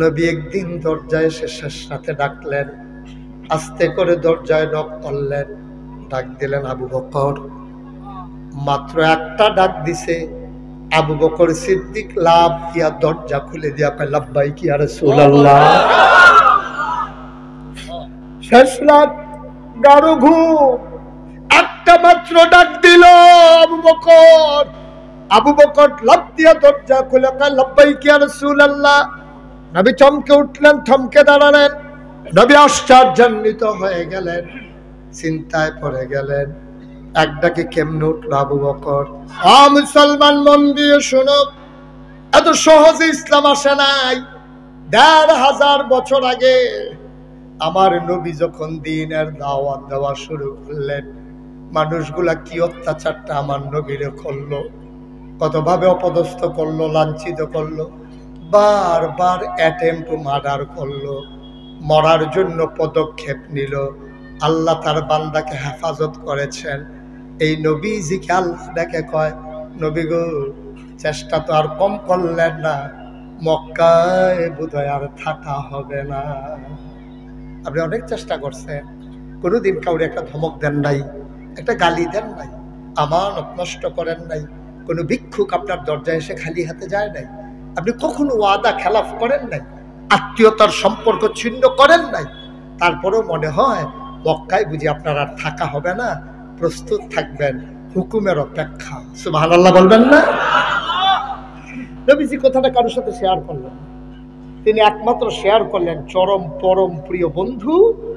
নবী একদিন দরজায় এসে শেষ রাতে ডাকলেন, আস্তে করে দরজায় নক করলেন, ডাক দিলেন আবু বকর। মাত্র একটা ডাক দিছে, আবু বকর সিদ্দিক লাভ দিয়া দরজা খুলে দিয়া কয় লাব্বাইক ইয়া রাসূলুল্লাহ। শেষ রাত, গাঢ় ঘুম, একটা মাত্র ডাক দিল আবু বকর। আবু বকর লাফ দিয়া দরজা খুলে কয় লাব্বাইক ইয়া রাসূলুল্লাহ। নবী চমকে উঠলেন, থমকে দাঁড়ালেন। নবী আশ্চর্যান্বিত হয়ে গেলেন, চিন্তায় পড়ে গেলেন, এক ডাকে কেমনে উঠলো আবু বকর। মুসলমান মন দিয়ে শোনো, এত সহজে ইসলাম আসে নাই। ১৫০০ বছর আগে আমার নবী যখন দ্বীনের দাওয়াত দেওয়া শুরু করলেন, মানুষগুলা কি অত্যাচারটা আমার নবীরে করলো, কতভাবে অপদস্থ করলো, লাঞ্ছিত করলো, বারবার অ্যাটেম্প টু মার্ডার করলো, মরার জন্য পদক্ষেপ নিল। আল্লাহ তার বান্দাকে হেফাজত করেছেন। এই নবীজিকে আল্লাহ ডেকে কয়, নবী গো, চেষ্টা তো আর কম করলেন না, মক্কায় বোধহয় আর থাকা হবে না। আপনি অনেক চেষ্টা করছেন, কোনোদিন কাউরে একটা ধমক দেন নাই, একটা গালি দেন নাই, আমানত নষ্ট করেন নাই, কোনো ভিক্ষুক আপনার দরজায় এসে খালি হাতে যায় নাই, আপনি কখনো ওয়াদা খেলাফ করেন নাই, আত্মীয়তার সম্পর্ক ছিন্ন করেন নাই। তারপরেও মনে হয় মক্কায় বুঝি আপনার আর থাকা হবে না, প্রস্তুত থাকবেন হুকুমের অপেক্ষা। সুবহানাল্লাহ বলবেন না? নবীজি কথাটা কারোর সাথে শেয়ার করলেন, তিনি একমাত্র শেয়ার করলেন চরম পরম প্রিয় বন্ধু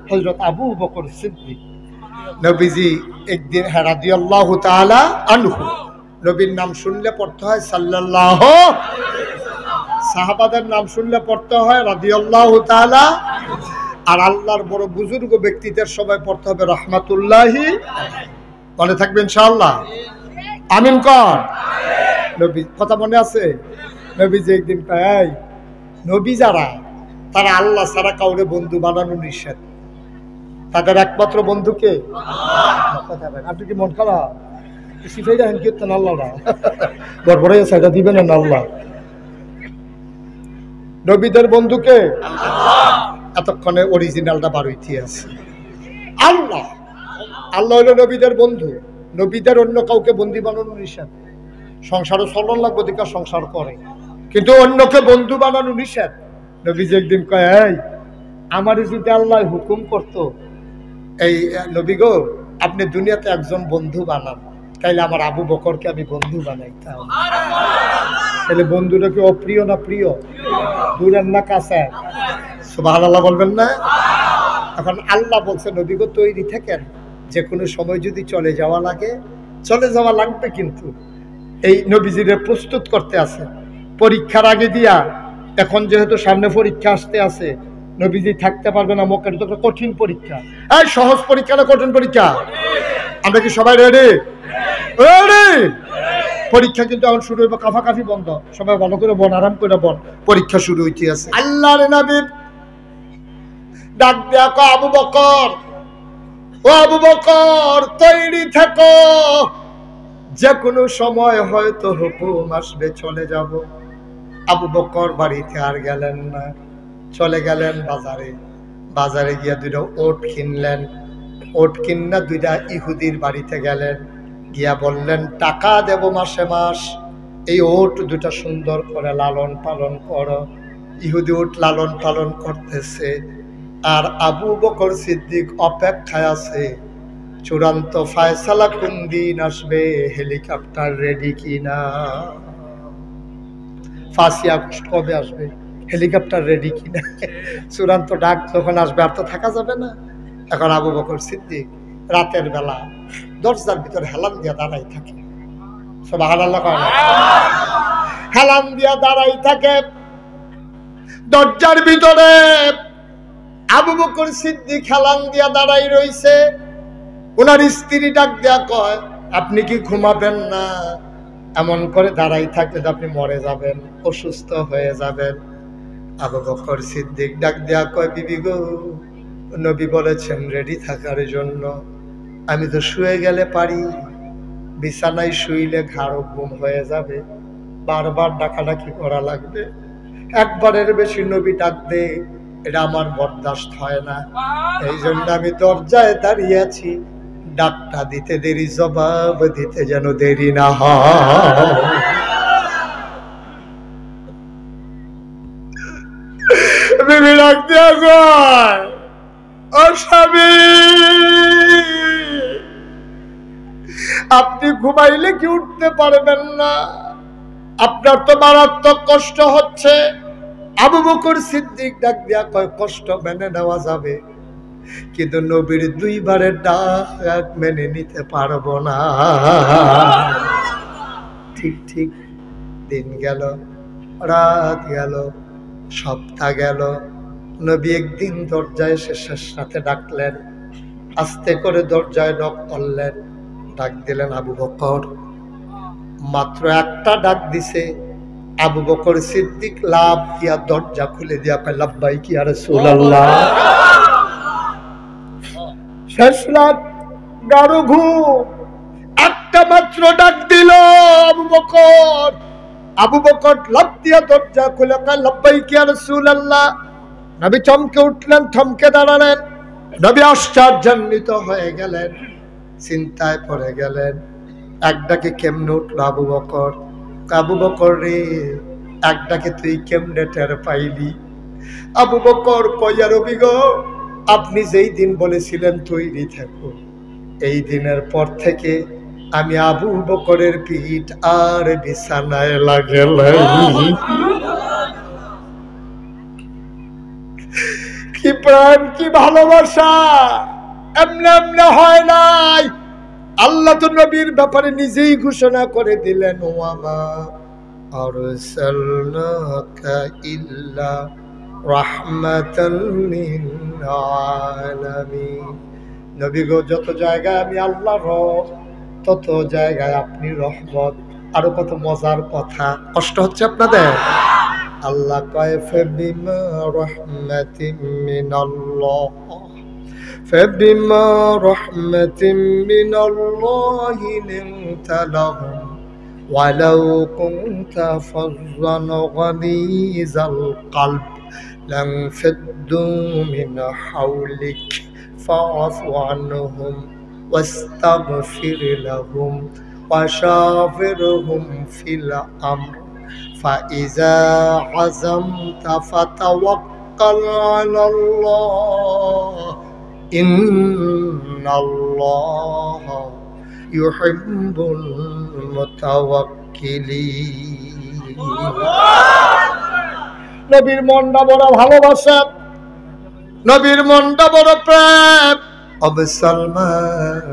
হযরত আবু বকর সিদ্দিক। নবীজি একদিন রাদিয়াল্লাহু তাআলা আনহু, নবীর নাম শুনলে পড়তে হয় সাল্লাল্লাহু, সাহাবাদের নাম শুনলে পড়তে হয় রাদিয়াল্লাহু তাআলা, আর আল্লাহর বড় বুজুর্গ ব্যক্তিদের সবাই পড়তে হবে রাহমাতুল্লাহি। মনে থাকবে ইনশাআল্লাহ? আমিন কর। নবী কথা মনে আছে? নবীজি একদিন কয়, নবী যারা, তারা আল্লাহ ছাড়া কাউরে বন্ধু বানানো নিষেধ। তাদের একমাত্র বন্ধুকে কথা বলেন। আপনি কি মন খারাপ? শিখাই দেখেন কীর্তন আল্লাহরা বড় সাইডা দিবেন না আল্লাহ। নবীদের বন্ধুকে এতক্ষণে অরিজিনালটা বার হইতে আছে। আল্লাহ, আল্লাহ হলো নবীদের বন্ধু। নবীদের অন্য কাউকে বন্ধু বানানো নিষেধ। সংসারও চলন লাগবে, দিকে সংসার করে, কিন্তু অন্যকে বন্ধু বানানো নিষেধ। নবীজি একদিন কয়, এই আমার যদি আল্লাহ হুকুম করতো, এই নবী গো, আপনি দুনিয়াতে একজন বন্ধু বানান, তাইলে আমার আবু বকরকে আমি বন্ধু বানাইতাম। তাহলে বন্ধুটা কি অপ্রিয় না প্রিয়? দূরের না কাছে? সুবহানাল্লাহ বলবেন না? এখন আল্লাহ বলছে, নবী গো তৈরি থাকেন, যে কোনো সময় যদি চলে যাওয়া লাগে, চলে যাওয়া লাগবে। কিন্তু এই নবীজিরে প্রস্তুত করতে আছে পরীক্ষার আগে দিয়া। এখন যেহেতু সামনে পরীক্ষা আসতে আছে, নবীজি থাকতে পারবে না মক্কায়, তো একটা কঠিন পরীক্ষা। এই সহজ পরীক্ষা না কঠিন পরীক্ষা? আমরা কি সবাই রেডি? রেডি? পরীক্ষা কিন্তু এখন শুরু হইব, কাফাকাফি বন্ধ, সবাই ভালো করে বন, আরাম করে বন, পরীক্ষা শুরু হইতে আছে। আল্লাহর নবী ডাক দেয়া কয়, আবু বকর, ও আবু বকর, তৈরি থাকো, যে কোনো সময় হয়তো হুকুম আসবে, চলে যাব। আবু বকর বাড়িতে আর গেলেন না, চলে গেলেন বাজারে। বাজারে গিয়া দুইটা ওট কিনলেন। ওট কিনা দুইটা ইহুদির বাড়িতে গেলেন, গিয়া বললেন, টাকা দেব মাসে মাস, এই ওট দুটা সুন্দর করে লালন পালন করো। ইহুদি ওট লালন পালন করতেছে, আর আবু বকর সিদ্দিক অপেক্ষায় আছে চূড়ান্ত ফায়সালা কোন দিন আসবে, হেলিকপ্টার রেডি কিনা, 5ই আগস্ট কবে আসবে, হেলিকপ্টার রেডি কিনা, চূড়ান্ত ডাক যখন আসবে আর তো থাকা যাবে না। এখন আবু বকর সিদ্দিক রাতের বেলা দরজার ভিতরে হেলান দিয়া দাঁড়াই থাকে। সুবহানাল্লাহ কয় না? হেলান দিয়া দাঁড়াই থাকে দরজার ভিতরে। আবু বকর সিদ্দিক হেলান দিয়া দাঁড়াই রইছে। ওনার স্ত্রী ডাক দেয়া কয়, আপনি কি ঘুমাবেন না? এমন করে দাঁড়াই থাকলে তো আপনি মরে যাবেন, অসুস্থ হয়ে যাবেন। আবু বকর সিদ্দিক ডাক দেয়া কয়, বিবি গো, নবী বলেছেন রেডি থাকার জন্য, আমি তো শুয়ে গেলে পারি, বিছানায় শুইলে ঘাড় ঘুম হয়ে যাবে, বারবার ডাকাডাকি করা লাগবে। একবারের বেশি নবী ডাক দে, এটা আমার বরদাস্ত হয় না। এই জন্য আমি দরজায় দাঁড়িয়ে আছি, ডাকটা দিতে দেরি, জবাব দিতে যেন দেরি না হয়। বিবি ডাক দিয়া কয়, ও স্বামী, আপনি ঘুমাইলে কি উঠতে পারবেন না? আপনার তো মারাত্মক কষ্ট হচ্ছে। আবু বকর সিদ্দিক ডাক দিয়া কয়, কষ্ট মেনে নেওয়া যাবে, কিন্তু নবীর দুইবারের ডাক মেনে নিতে পারবো না। ঠিক ঠিক দিন গেল, রাত গেল, সপ্তাহ গেল, নবী একদিন দরজায় শেষের সাথে ডাকলেন, আস্তে করে দরজায় নক করলেন, ডাক দিলেন আবু বকর। মাত্র একটা ডাক দিছে, আবু বকর সিদ্দিক লাভ দিয়া দরজা খুলে দিয়া কয়, লাব্বাইক ইয়া রাসূলুল্লাহ। শেষ রাত, গাঢ় ঘুম, একটা মাত্র ডাক দিল আবু বকর। আবু বকর লাভ দিয়া দরজা খুলে কয়, লাব্বাইক ইয়া রাসূলুল্লাহ। নবী চমকে উঠলেন, থমকে দাঁড়ালেন। নবী আশ্চর্যান্বিত হয়ে গেলেন, চিন্তায় পড়ে গেলেন। এক ডাকে কেমনে উঠল আবু বকর? আবু বকর রে, এক ডাকে তুই কেমনে টের পাইলি? আবু বকর কইয়া, রবি গো, আপনি যেই দিন বলেছিলেন তৈরি থাকো, এই দিনের পর থেকে আমি আবু বকরের পিঠ আর বিছানায় লাগে নাই। কি প্রাণ, কি ভালোবাসা! এমনে এমনে হয় নাই। আল্লাহ তো নবীর ব্যাপারে নিজেই ঘোষণা করে দিলেন, ওয়ামা আরসালনাকা ইল্লা রাহমাতাল লিল আলামিন। নবী গো, যত জায়গায় আমি আল্লাহ রব, তত জায়গায় আপনি রহমত। আরো কত মজার কথা, কষ্ট হচ্ছে আপনাদের? আল্লাহ কয়, ফাবিমা রাহমাতিন মিনাল্লাহ, فبما رحمة من الله لنت لهم ولو كنت فظا غليظ القلب لانفضوا من حولك فاعف عنهم واستغفر لهم وشاورهم في الأمر فإذا عزمت فتوكل على الله ইন্নাল্লাহা ইউহিব্বুল মুতাওয়াক্কিলিন। নবীর মনটা বড় ভালোবাসা, নবীর মনটা বড় প্রেম। ও মুসলমান,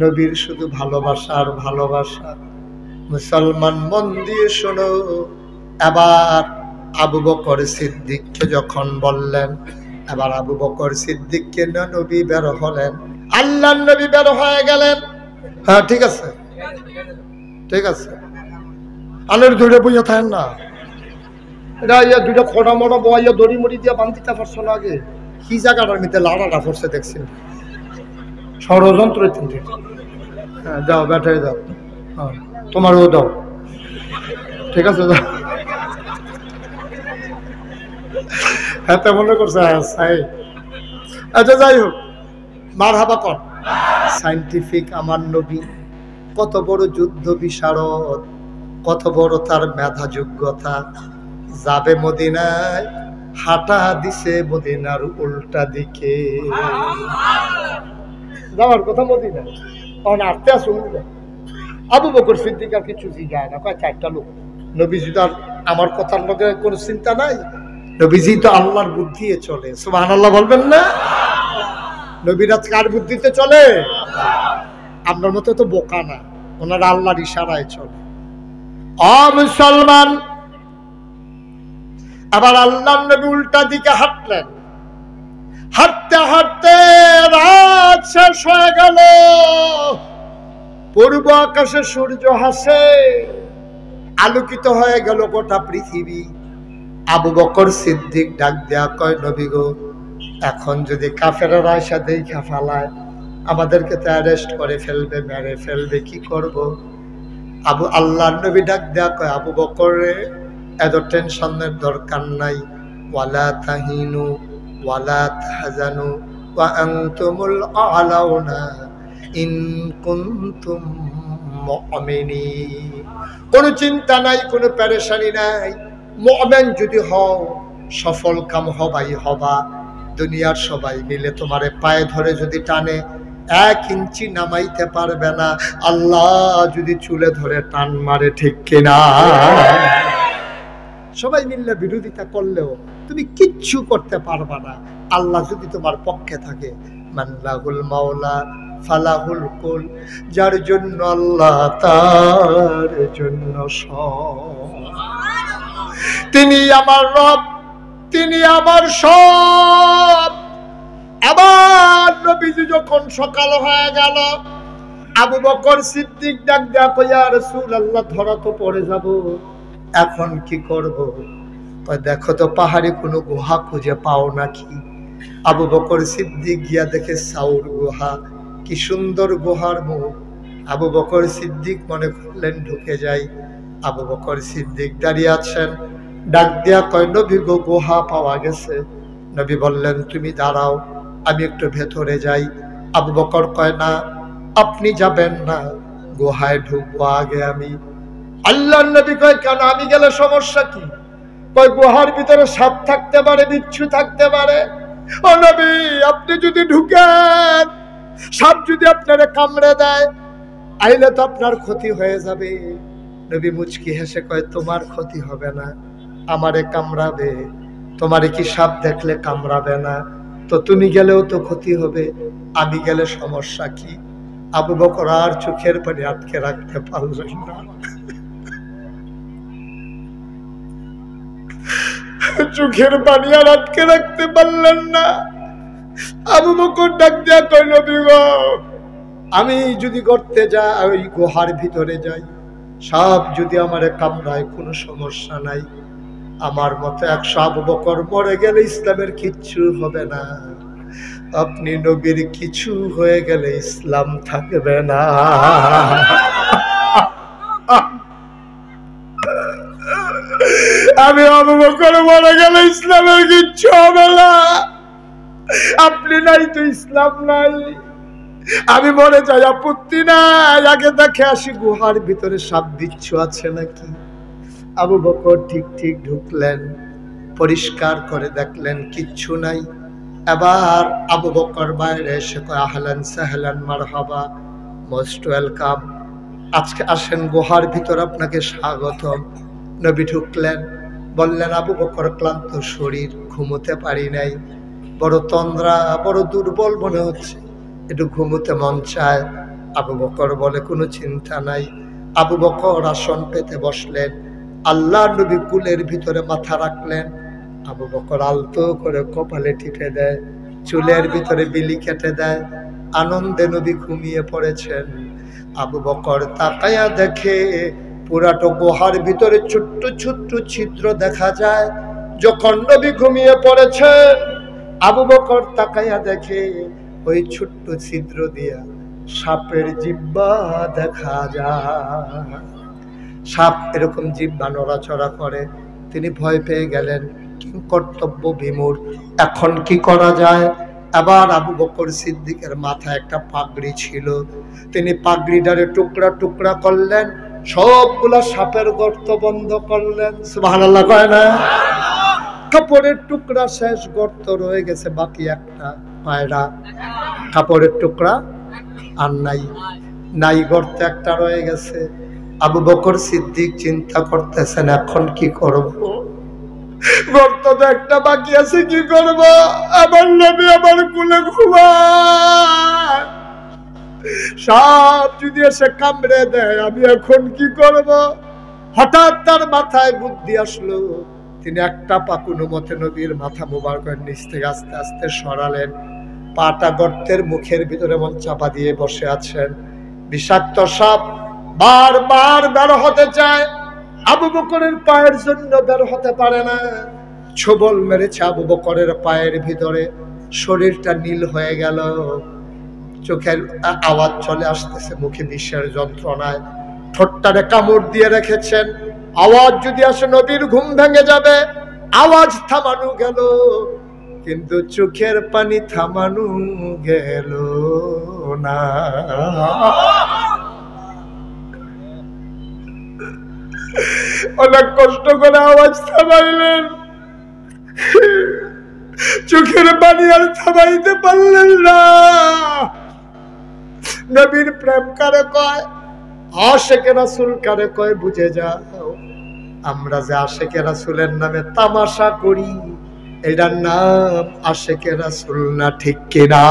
নবীর শুধু ভালোবাসা আর ভালোবাসা। মুসলমান, মন দিয়ে শোনো। এবার আবু বকর সিদ্দিককে যখন বললেন, এবার আবু বকর সিদ্দিককে নবী বের হলেন, আল্লাহর নবী বের হয়ে গেলেন। হ্যাঁ ঠিক আছে, ঠিক আছে, আলের ধরে বইয়া থাকেন না, এটা ইয়া দুইটা খোড়া মোড়া বইয়া দড়ি মড়ি দিয়ে বান্ধিতে পারছো না। আগে কি জায়গাটার মধ্যে লাড়াটা পড়ছে দেখছেন, ষড়যন্ত্র। হ্যাঁ যাও, ব্যাটারি যাও, হ্যাঁ তোমারও দাও, ঠিক আছে যাও। হাতে মনে করছে আচ্ছা যাই হোক, মারহাবা কর। সাইন্টিফিক আমার নবী, কত বড় যুদ্ধ বিশারদ, কত বড় তার মেধা যোগ্যতা। যাবে মদিনায়, হাঁটা দিছে মদিনার উল্টা দিকে। যাওয়ার কথা মদিনায়, কারণ আস্তে আসুন। আবু বকর সিদ্দিক আর কিছু জিগায় না, কয় চারটা লোক। নবীজি তো আমার কথার লগে কোনো চিন্তা নাই, নবীজি তো আল্লাহর বুদ্ধিতে চলে। সুবহানাল্লাহ বলবেন না? নবীরা কার বুদ্ধিতে চলে? আপনার মতো তো বোকা না, ওনারা আল্লাহর ইশারায় চলে। ও মুসলমান, আবার আল্লাহর নবী উল্টা দিকে হাঁটলেন। হাঁটতে হাঁটতে রাত শেষ হয়ে গেল, পূর্ব আকাশে সূর্য হাসে, আলোকিত হয়ে গেল গোটা পৃথিবী। আবু বকর সিদ্দিক ডাক দেয়া কয়, নবী গো, এখন যদি কাফেররা এসে দেখা ফেলায়, আমাদেরকে তো অ্যারেস্ট করে ফেলবে, মেরে ফেলবে, কি করব? আল্লাহর নবী ডাক দেয়া কয়, আবু বকর রে, এত টেনশনের দরকার নাই। ওয়ালা তাহিনু ওয়ালা তাহজানু ওয়া আনতুমুল আ'লাউনা ইন কুনতুম মুমিনিন। কোনো চিন্তা নাই, কোনো পেরেশানি নাই। মুমিন যদি হও সফল কাম হবাই হবা। দুনিয়ার সবাই মিলে তোমারে পায়ে ধরে যদি টানে 1 ইঞ্চি নামাইতে পারবে না। আল্লাহ যদি চুলে ধরে টান মারে, ঠিক কিনা? সবাই মিলে বিরোধিতা করলেও তুমি কিচ্ছু করতে পারবা না। আল্লাহ যদি তোমার পক্ষে থাকে, মানলাহুল মাওলা ফালাহুল কুল, যার জন্য আল্লাহ তার জন্য সব। তিনি আমার রব, তিনি আমার সব। আবার নবীজি যখন সকাল হয়ে গেল, আবু বকর সিদ্দিক ডাক দেয়া কই, ইয়া রাসূলুল্লাহ, ধরা তো পড়ে যাব, এখন কি করব? দেখো তো পাহাড়ে কোনো গুহা খুঁজে পাও নাকি? আবু বকর সিদ্দিক গিয়া দেখে সাউর গুহা। কি সুন্দর গুহার মুখ। আবু বকর সিদ্দিক মনে করলেন ঢুকে যাই। আবু বকর সিদ্দিক দাঁড়িয়ে আছেন, ডাক দিয়া কয়, নবী গো, গুহা পাওয়া গেছে। নবী বললেন, তুমি দাঁড়াও, আমি একটু ভেতরে যাই। আবু বকর কয়, না, আপনি যাবেন না, গুহায় ঢুকবো আগে আমি। আল্লাহর নবী কয়, কেন? আমি গেলে সমস্যা কি? কয়, গুহার ভিতরে সাপ থাকতে পারে, বিচ্ছু থাকতে পারে। ও নবী, আপনি যদি ঢুকেন, সাপ যদি আপনারে কামড়ে দেয়, আইলে তো আপনার ক্ষতি হয়ে যাবে। নবী মুচকি হেসে কয়, তোমার ক্ষতি হবে না, আমারে কামড়াবে। তোমারে কি সাপ দেখলে কামড়াবে না? তো তুমি গেলেও তো ক্ষতি হবে, আমি গেলে সমস্যা কি? আবু বকর আর চোখের পানি আটকে রাখতে পারলেন না। চোখের পানি আর আটকে রাখতে পারলেন না। আবু বকর ডাক দিয়া কই, নবী গো, আমি যদি গর্তে যাই, ওই গুহার ভিতরে যাই, সাপ যদি আমারে কামড়ায়, কোনো সমস্যা নাই। আমার মতো 100 আবু বকর মরে গেলে ইসলামের কিচ্ছু হবে না। আপনি নবীর কিছু হয়ে গেলে ইসলাম থাকবে না। আমি আবু বকর মরে গেলে ইসলামের কিচ্ছু হবে না। আপনি নাই তো ইসলাম নাই। আমি মরে যাই, আপত্তি নাই, আগে দেখে আসি গুহার ভিতরে সাপ বিচ্ছু আছে নাকি। আবু বকর ঠিক ঠিক ঢুকলেন, পরিষ্কার করে দেখলেন কিচ্ছু নাই। এবার আবু বকর বাইরে এসে কয়, আহলান সাহলান মারহাবা, মোস্ট ওয়েলকাম, আজকে আসেন, গুহার ভিতর আপনাকে স্বাগতম। নবী ঢুকলেন, বললেন, আবু বকর, ক্লান্ত শরীর, ঘুমোতে পারি নাই, বড় তন্দ্রা, বড় দুর্বল মনে হচ্ছে, একটু ঘুমোতে মন চায়। আবু বকর বলে, কোনো চিন্তা নাই। আবু বকর আসন পেতে বসলেন, আল্লাহর নবী কুলের ভিতরে মাথা রাখলেন। আবু বকর আলতো করে কপালে টিপে দেয়, চুলের ভিতরে বিলি কেটে দেয়। আনন্দে নবী ঘুমিয়ে পড়েছেন। আবু বকর তাকায়া দেখে পুরাটো গুহার ভিতরে ছোট্ট ছোট্ট ছিদ্র দেখা যায়। যখন নবী ঘুমিয়ে পড়েছেন, আবু বকর তাকায়া দেখে ওই ছোট্ট ছিদ্র দিয়া সাপের জিহ্বা দেখা যায়। সাপ এরকম জিহ্বা নড়াচড়া করে। তিনি ভয় পেয়ে গেলেন, কর্তব্য বিমূঢ়, এখন কি করা যায়? আবার আবু বকর সিদ্দিকের মাথায় একটা পাগড়ি ছিল, তিনি পাগড়িটারে টুকরা টুকরা করলেন, সবগুলা সাপের গর্ত বন্ধ করলেন। সুবহানাল্লাহ কয় না? কাপড়ের টুকরা শেষ, গর্ত রয়ে গেছে বাকি একটা পায়রা। কাপড়ের টুকরা আর নাই, নাই, গর্ত একটা রয়ে গেছে। আবু বকর সিদ্দিক চিন্তা করতেছেন, এখন কি করব? গর্ত তো একটা বাকি আছে, কি করব? আমার নবী আমার কুলে ঘুমায়, সাপ যদি এসে কামড়ে দেয়, আমি এখন কি করব? হঠাৎ তার মাথায় বুদ্ধি আসলো। তিনি একটা পা কোনো মতে নবীর মাথা মোবারকের নিচ থেকে আস্তে আস্তে সরালেন। পাটা গর্তের মুখের ভিতরে মন চাপা দিয়ে বসে আছেন। বিষাক্ত সাপ বারবার বের হতে চায়, আবু বকরের পায়ের জন্য বের হতে পারে না। ছোবল মেরেছে আবু বকরের পায়ের ভিতরে, শরীরটা নীল হয়ে গেল, চোখের আওয়াজ চলে আসতেছে, মুখে বিষের যন্ত্রণায়। ঠোঁটটারে কামড় দিয়ে রেখেছেন, আওয়াজ যদি আসে নবীর ঘুম ভেঙে যাবে, আওয়াজ থামানো গেল, কিন্তু চোখের পানি থামানো গেল না। অনেক কষ্ট করে আওয়াজ থামাইলেন, চোখের পানি আর থামাইতে পারলেন না। নবীর প্রেম কারে কয়, আশেকে রাসূল কারে কয় বুঝে যাও। আমরা যে আশেকে রাসূলের নামে তামাশা করি, এটার নাম আশেকে রাসূল না, ঠিক কিনা?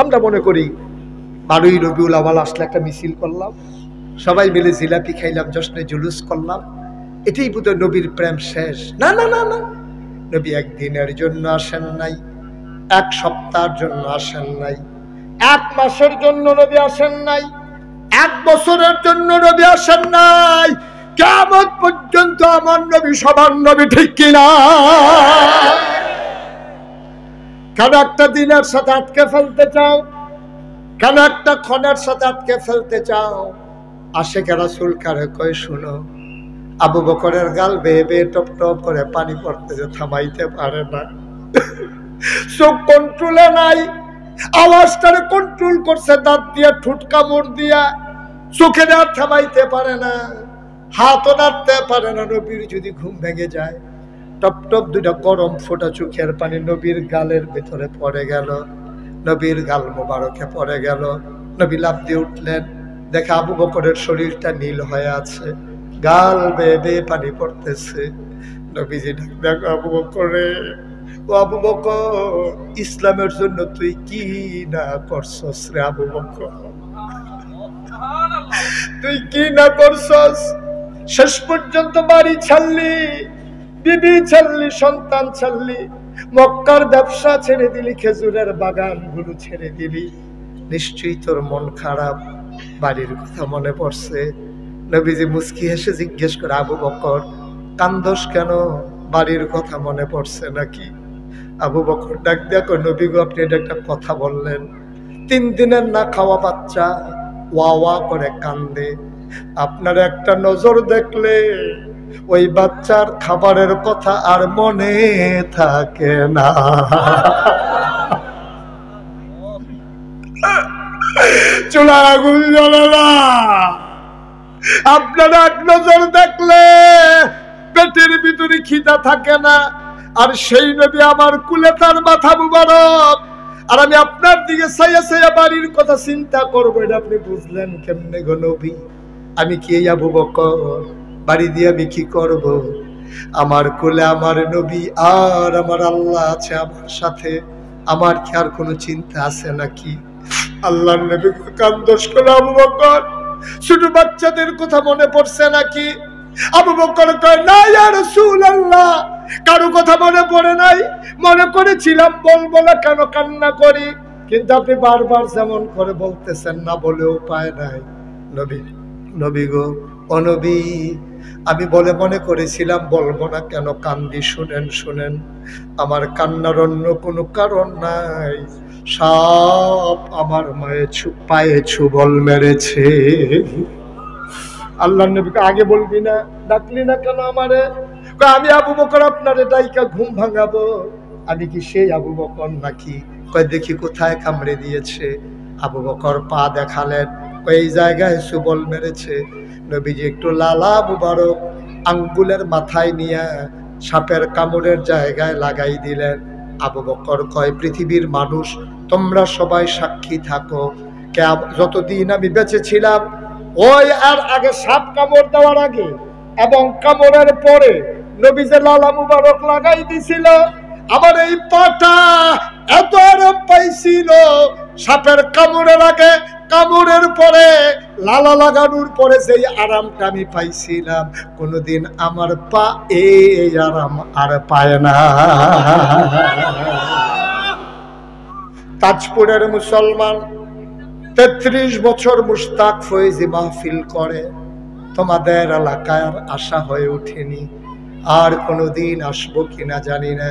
আমরা মনে করি 12ই রবিউল আউয়াল আসলে একটা মিছিল করলাম, সবাই মিলে জিলাপি খাইলাম, জশ্নে জুলুস করলাম, এটাই বোধহয় নবীর প্রেম শেষ। না না না না, নবী একদিনের জন্য আসেন নাই, এক সপ্তাহের জন্য আসেন নাই, এক মাসের জন্য নবী আসেন নাই, এক বছরের জন্য নবী আসেন নাই, কিয়ামত পর্যন্ত আমার নবী সবার নবী, ঠিক কিনা? কেন একটা দিনের সাথে আটকে ফেলতে চাও? কেন একটা ক্ষণের সাথে আটকে ফেলতে চাও? আশেকে রাসূল কারে কয় শুনো, আবু বকরের গাল বেয়ে বেয়ে টপ টপ করে পানি পড়তেছে, থামাইতে পারে না, চোখ কন্ট্রোলে নাই, আওয়াজটারে কন্ট্রোল করছে দাঁত দিয়ে, ঠোঁট কামড় দিয়া, চোখে আর থামাইতে পারে না, হাতও নাড়তে পারে না। নবীর যদি ঘুম ভেঙে যায়, টপ টপ দুইটা গরম ফোঁটা চোখের পানি নবীর গালের ভেতরে পড়ে গেল, নবীর গাল মোবারকে পড়ে গেল। নবী লাফ দিয়ে উঠলেন, দেখে আবু বকরের শরীরটা নীল হয়ে আছে, গাল বেয়ে বেয়ে পানি পড়তেছে। নবীজি দেখো আবু বকরে, ও আবু বকর, ইসলামের জন্য তুই কি না করছস রে আবু বকর, তুই কি না করছস? শেষ পর্যন্ত বাড়ি ছাড়লি, বিবি ছাড়লি, সন্তান ছাড়লি, মক্কার ব্যবসা ছেড়ে দিলি, খেজুরের বাগান গুলো ছেড়ে দিলি, নিশ্চয়ই তোর মন খারাপ, বাড়ির কথা মনে পড়ছে। নবীজি মুস্কি হেসে জিজ্ঞেস করে, আবু বকর কান্দোস কেন, বাড়ির কথা মনে পড়ছে নাকি? আবু বকর ডাক দিয়া কই, নবী গো আপনি এটা একটা কথা বললেন, 3 দিনের না খাওয়া বাচ্চা ওয়া ওয়া করে কান্দে, আপনার একটা নজর দেখলে ওই বাচ্চার খাবারের কথা আর মনে থাকে না। চুলা আগুন জ্বলে না, আপনার এক নজর দেখলে পেটের ভিতরে খিদা থাকে না, আর সেই নবী আমার কুলে তার মাথা মুবারক, আর আমি আপনার দিকে ছায়া ছায়া বাড়ির কথা চিন্তা করবো, এটা আপনি বুঝলেন কেমনে গো নবী? আমি কি এই আবু বকর, বাড়ি দিয়ে আমি কি করব? আমার কোলে আমার নবী আর আমার আল্লাহ আছে আমার সাথে, আমার কি আর কোনো চিন্তা আছে নাকি? আল্লাহর নবী কান্দোস করে, আবু বকর ছোট বাচ্চাদের কথা মনে পড়ছে নাকি? আবু বকর কয়, না ইয়া রাসূলুল্লাহ, কারো কথা মনে পড়ে নাই, মনে করেছিলাম বলবো না, কেন কান্না করি, কিন্তু আপনি বারবার যেমন করে বলতেছেন, না বলে উপায় নাই। নবী, নবী গো, ও নবী, আমি বলে মনে করেছিলাম বলবো না, কেন কান্দি শুনেন শুনেন, আমার কান্নার অন্য কোনো কারণ নাই, সব আমার মায়ের পায়ে ছুবল মেরেছে। আল্লাহ নবীকে আগে বলবি না, ডাকলি না কেন আমারে? আমি আবু বকর আপনারে ডাইকা ঘুম ভাঙাবো, আমি কি সেই আবু বকর নাকি? কয় দেখি কোথায় কামড়ে দিয়েছে। আবু বকর পা দেখালেন, এই জায়গায় সুবল মেরেছে। নবীজি একটু লালা মুবারক আঙ্গুলের মাথায় নিয়ে সাপের কামড়ের জায়গায় লাগাই দিলেন। আবু বকর কয়, পৃথিবীর মানুষ তোমরা সবাই সাক্ষী থাকো, যতদিন আমি বেঁচে ছিলাম, ওই আর আগে সাপ কামড় দেওয়ার আগে এবং কামড়ের পরে নবী যে লালা মুবারক লাগাই দিছিল, আমার এই পাটা এত আরাম পাইছিল, সাপের কামড়ের আগে, কামড়ের পরে, লালা লাগানোর পরে যেই আরামটা আমি পাইছিলাম, কোনোদিন আমার পা এই আরাম আর পায় না। তাজপুরের মুসলমান 33 বছর মুশতাক ফয়েজি মাহফিল করে, তোমাদের এলাকায় আর আশা হয়ে ওঠেনি, আর কোনোদিন আসবো কিনা জানি না।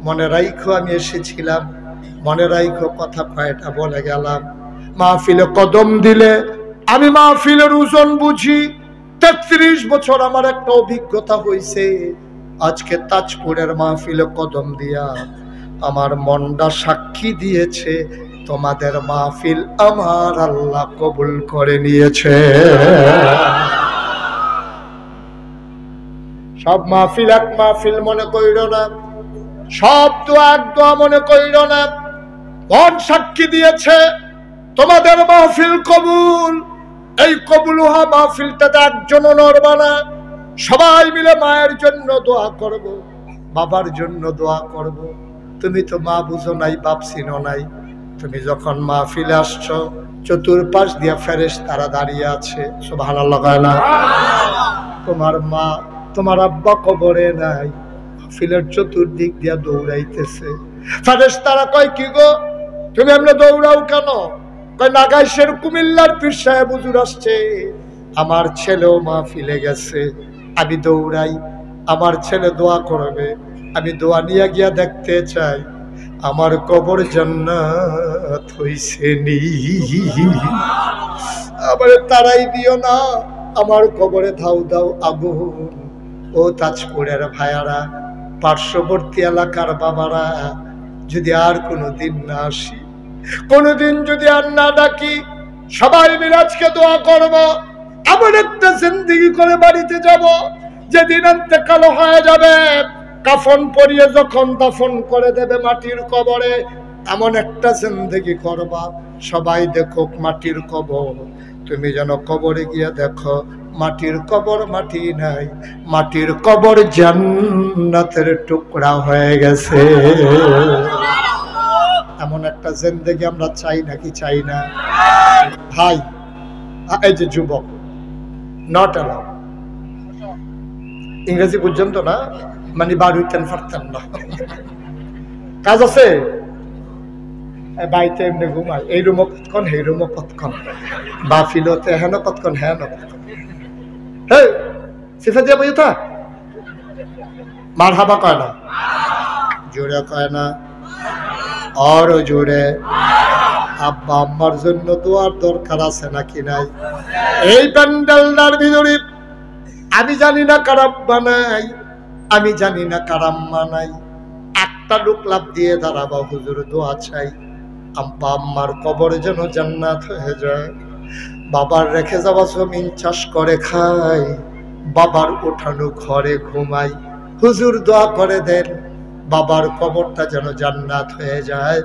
মনে রাইখো আমি এসেছিলাম, মনে রাইখো কথা কয়টা বলে গেলাম। মাহফিলে কদম দিলে আমি মাহফিলের ওজন বুঝি, 33 বছর আমার একটা অভিজ্ঞতা হয়েছে। আজকে তাজপুরের মাহফিলে কদম দিয়া আমার মনটা সাক্ষী দিয়েছে, তোমাদের মাহফিল আমার আল্লাহ কবুল করে নিয়েছে। সব মাহফিল এক মাহফিল মনে কইর না, সব দোয়া এক দোয়া মনে কইর না। মন সাক্ষী দিয়েছে তোমাদের মাহফিল কবুল। এই কবুল হওয়া মাহফিলটাতে একজনও নড়বা না, সবাই মিলে মায়ের জন্য দোয়া করব, বাবার জন্য দোয়া করব। তুমি তো মা বুঝো নাই, বাপ চিনো নাই। তুমি যখন মাহফিলে আসছো, চতুর্পাশ দিয়া ফেরেশতারা দাঁড়িয়ে আছে, সুবহানাল্লাহ কয় না? তোমার মা তোমার আব্বা কবরে নাই, মাহফিলের চতুর্দিক দিয়া দৌড়াইতেছে। ফেরেশতারা কয় কি গো তুমি এমনি দৌড়াও কেন? কয় নাগাইশের কুমিল্লার পীর সাহেব হুজুর আসছে, আমার ছেলেও মাহফিলে গেছে, আমি দৌড়াই, আমার ছেলে দোয়া করবে, আমি দোয়া নিয়ে গিয়া দেখতে চাই আমার কবর জান্নাত হইছে নি। আমারে তারাই দিও না, আমার কবরে ধাউ ধাউ আগুন। ও তাজপুরের ভাইয়ারা, পার্শ্ববর্তী এলাকার বাবারা, যদি আর কোনোদিন না আসি, কোনোদিন যদি আর না ডাকি, সবাই মিলে আজকে দোয়া করব, এমন একটা জিন্দেগি করে বাড়িতে যাব যেদিন ইন্তেকাল হয়ে যাবে, কাফন পরিয়ে যখন দাফন করে দেবে মাটির কবরে, এমন একটা জিন্দেগি করবা সবাই দেখুক মাটির কবর। তুমি যেন কবরে গিয়ে দেখো মাটির কবর মাটি নাই, মাটির কবর জান্নাতের টুকরা হয়ে গেছে। এমন একটা জিন্দেগি আমরা চাই নাকি চাই না? ভাই, এই যে যুবক, নট অ্যালাউড, ইংরেজি পর্যন্ত না, মানে বাড়িতেন পারতেন না, কাজ আছে বাড়িতে এমনি ঘুমায়, এই রুমও কতক্ষণ, এই রুমও কতক্ষণ, বা ফিলতে হেন কতক্ষণ, হ্যাঁ হে সিফা দিয়া বইতা মার হাবা কয় না, জোরে কয় না, আর জোরে। আব্বা আম্মার জন্য দোয়ার দরকার আছে নাকি নাই? এই প্যান্ডেলটার ভিতরে আমি জানি না কার আব্বা নাই, আমি জানি না কার আম্মা নাই, একটা লোক লাভ দিয়ে দাঁড়াবা, হুজুর দোয়া চাই আব্বা আম্মার কবর যেন জান্নাত হয়ে যায়। বাবার রেখে যাওয়া জমিন চাষ করে খাই, বাবার উঠানো ঘরে ঘুমাই, হুজুর দোয়া করে দেন বাবার কবরটা যেন জান্নাত হয়ে যায়।